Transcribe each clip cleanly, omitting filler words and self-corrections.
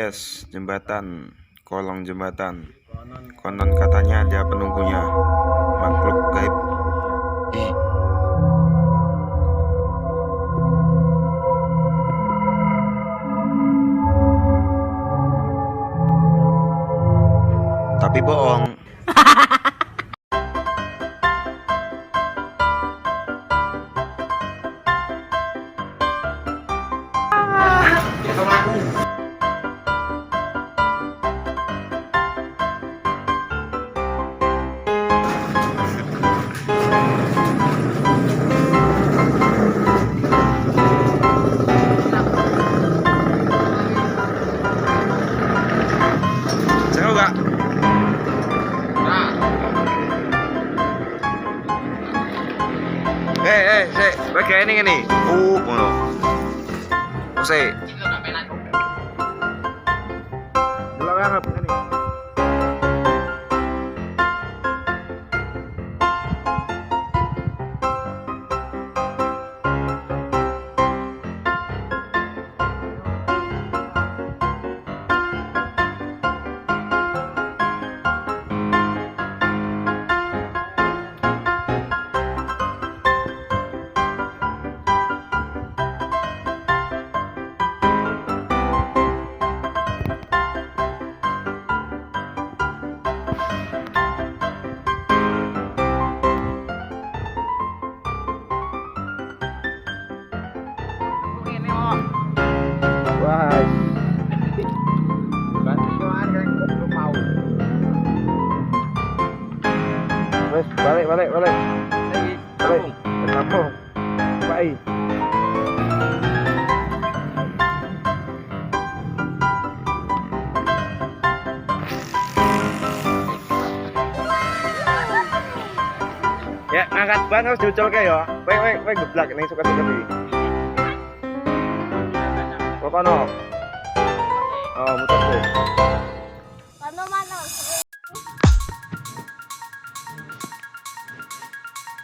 guys, jembatan, kolong jembatan. Konon katanya ada penunggunya, makhluk gaib. Tapi bohong. Seru gak? Bagian ini nih. Ngono. Ose. Delok banget ini. Wah. Wes, balik. Balik. Kampung. Baik. Ya, ngangkat ban harus diuculke ya. Kowe geblak ning suka-suka iki. Kono. Oh, muter deh. Kono mana?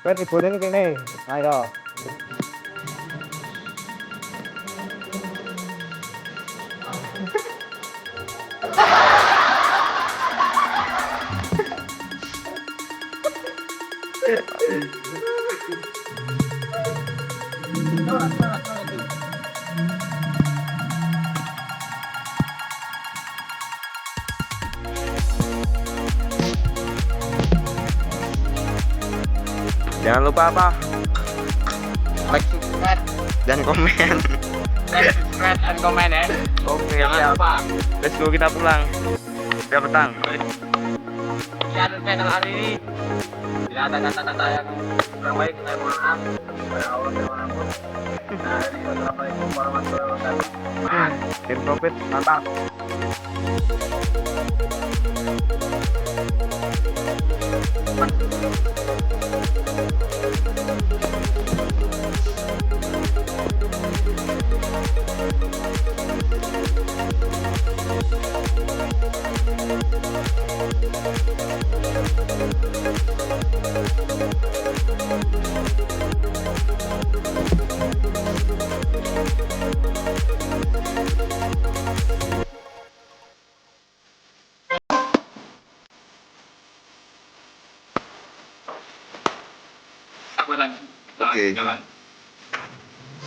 Kan ibune kene. Ayo. Jangan lupa apa? Like, subscribe, dan komen. Like, subscribe, dan komen ya. Oke, Jangan lupa. Let's go, kita pulang. Setiap petang. Channel hari ini tidak ada kata-kata yang kurang baik. Saya mohon maaf kepada Allah dan orang tua. Assalamualaikum warahmatullahi wabarakatuh. Tim profit, mantap. Aku lagi. Oke. Jalan.